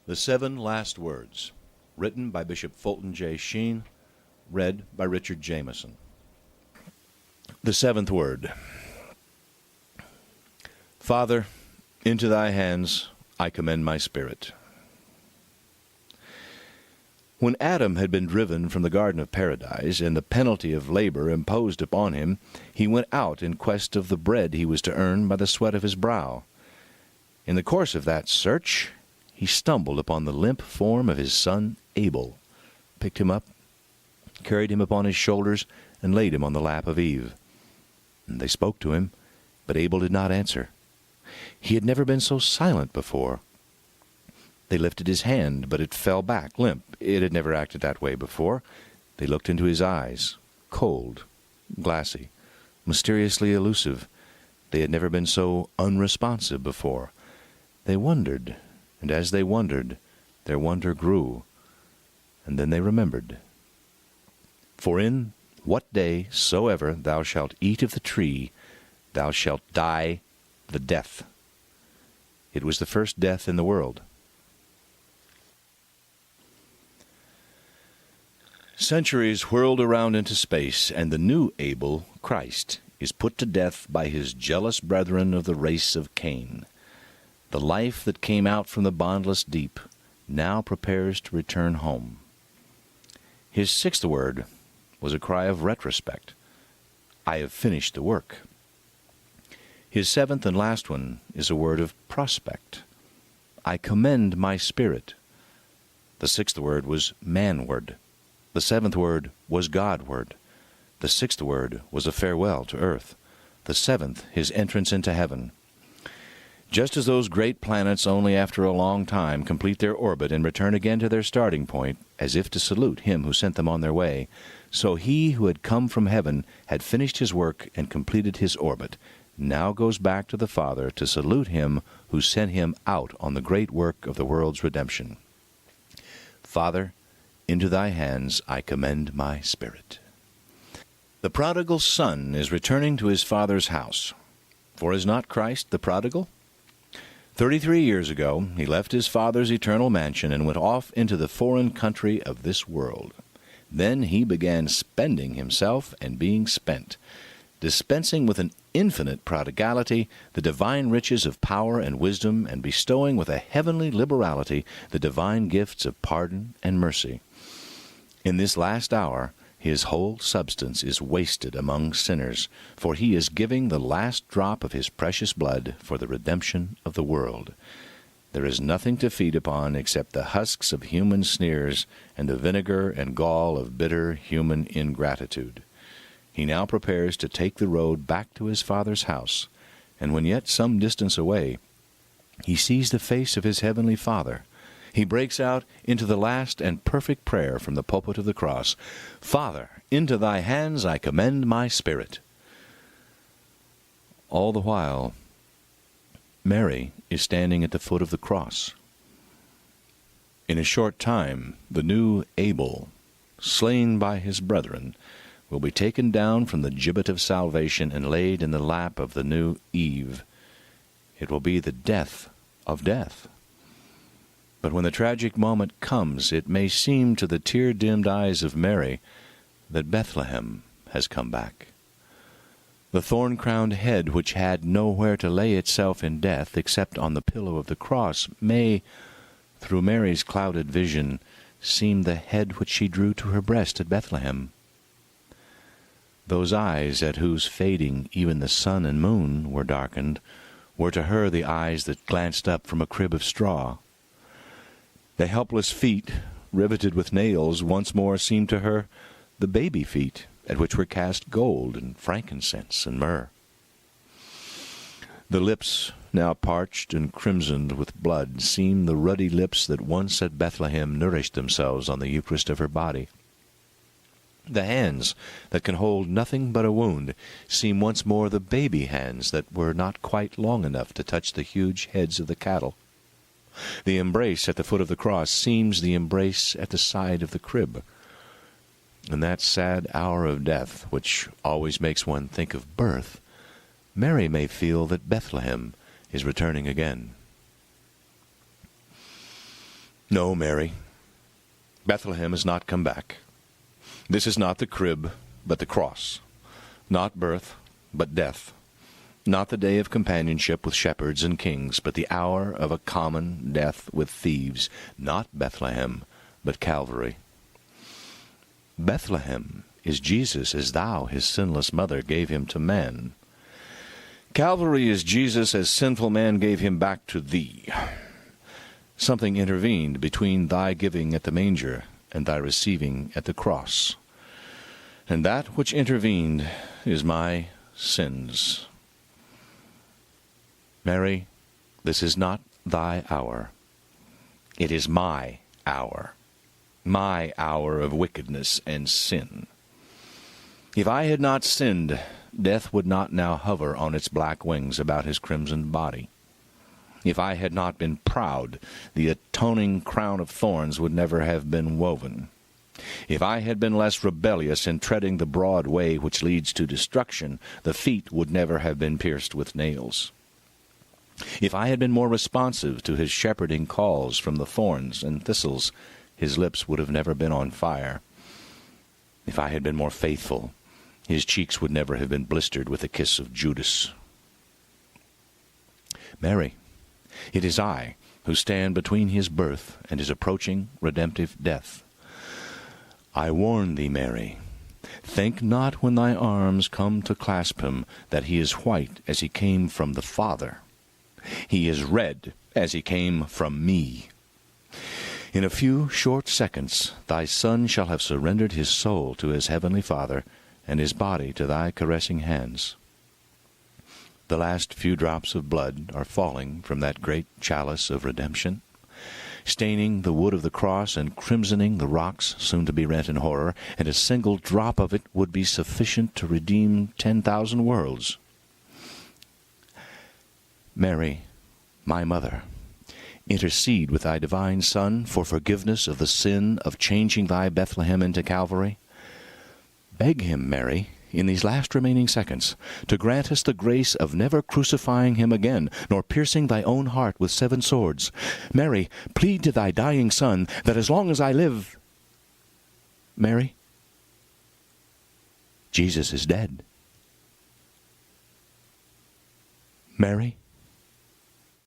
The 7 Last Words, written by Bishop Fulton Sheen, read by Richard Jameson. The 7th word. Father, into thy hands I commend my spirit. When Adam had been driven from the Garden of Paradise, and the penalty of labor imposed upon him, he went out in quest of the bread he was to earn by the sweat of his brow. In the course of that search, he stumbled upon the limp form of his son Abel, picked him up, carried him upon his shoulders, and laid him on the lap of Eve. And they spoke to him, but Abel did not answer. He had never been so silent before. They lifted his hand, but it fell back limp. It had never acted that way before. They looked into his eyes, cold, glassy, mysteriously elusive. They had never been so unresponsive before. They wondered, and as they wondered, their wonder grew. And then they remembered. For in what day soever thou shalt eat of the tree, thou shalt die the death. It was the first death in the world. Centuries whirled around into space, and the new Abel, Christ, is put to death by his jealous brethren of the race of Cain. The life that came out from the bondless deep now prepares to return home. His 6th word was a cry of retrospect. I have finished the work. His 7th and last one is a word of prospect. I commend my spirit. The 6th word was manward. The 7th word was Godward. The 6th word was a farewell to earth. The 7th, his entrance into heaven. Just as those great planets only after a long time complete their orbit and return again to their starting point, as if to salute him who sent them on their way, so he who had come from heaven had finished his work and completed his orbit, now goes back to the Father to salute him who sent him out on the great work of the world's redemption. Father, into thy hands I commend my spirit. The prodigal son is returning to his father's house. For is not Christ the prodigal? 33 years ago, he left his father's eternal mansion and went off into the foreign country of this world. Then he began spending himself and being spent, dispensing with an infinite prodigality the divine riches of power and wisdom, and bestowing with a heavenly liberality the divine gifts of pardon and mercy. In this last hour, his whole substance is wasted among sinners, for he is giving the last drop of his precious blood for the redemption of the world. There is nothing to feed upon except the husks of human sneers and the vinegar and gall of bitter human ingratitude. He now prepares to take the road back to his Father's house, and when yet some distance away, he sees the face of his heavenly Father. He breaks out into the last and perfect prayer from the pulpit of the cross. Father, into thy hands I commend my spirit. All the while, Mary is standing at the foot of the cross. In a short time, the new Abel, slain by his brethren, will be taken down from the gibbet of salvation and laid in the lap of the new Eve. It will be the death of death. But when the tragic moment comes, it may seem to the tear-dimmed eyes of Mary that Bethlehem has come back. The thorn-crowned head which had nowhere to lay itself in death except on the pillow of the cross may, through Mary's clouded vision, seem the head which she drew to her breast at Bethlehem. Those eyes at whose fading even the sun and moon were darkened were to her the eyes that glanced up from a crib of straw. The helpless feet, riveted with nails, once more seemed to her the baby feet at which were cast gold and frankincense and myrrh. The lips, now parched and crimsoned with blood, seemed the ruddy lips that once at Bethlehem nourished themselves on the Eucharist of her body. The hands that can hold nothing but a wound seem once more the baby hands that were not quite long enough to touch the huge heads of the cattle. The embrace at the foot of the cross seems the embrace at the side of the crib. In that sad hour of death, which always makes one think of birth, Mary may feel that Bethlehem is returning again. No, Mary, Bethlehem has not come back. This is not the crib, but the cross. Not birth, but death. Not the day of companionship with shepherds and kings, but the hour of a common death with thieves. Not Bethlehem, but Calvary. Bethlehem is Jesus as thou, his sinless mother, gave him to man. Calvary is Jesus as sinful man gave him back to thee. Something intervened between thy giving at the manger and thy receiving at the cross. And that which intervened is my sins. Mary, this is not thy hour. It is my hour of wickedness and sin. If I had not sinned, death would not now hover on its black wings about his crimsoned body. If I had not been proud, the atoning crown of thorns would never have been woven. If I had been less rebellious in treading the broad way which leads to destruction, the feet would never have been pierced with nails. If I had been more responsive to his shepherding calls from the thorns and thistles, his lips would have never been on fire. If I had been more faithful, his cheeks would never have been blistered with the kiss of Judas. Mary, it is I who stand between his birth and his approaching redemptive death. I warn thee, Mary, think not when thy arms come to clasp him that he is white as he came from the Father. He is red as he came from me. In a few short seconds thy Son shall have surrendered his soul to his heavenly Father, and his body to thy caressing hands. The last few drops of blood are falling from that great chalice of redemption, staining the wood of the cross and crimsoning the rocks soon to be rent in horror, and a single drop of it would be sufficient to redeem 10,000 worlds. Mary, my mother, intercede with thy divine Son for forgiveness of the sin of changing thy Bethlehem into Calvary. Beg him, Mary, in these last remaining seconds, to grant us the grace of never crucifying him again, nor piercing thy own heart with 7 swords. Mary, plead to thy dying Son that as long as I live... Mary, Jesus is dead. Mary,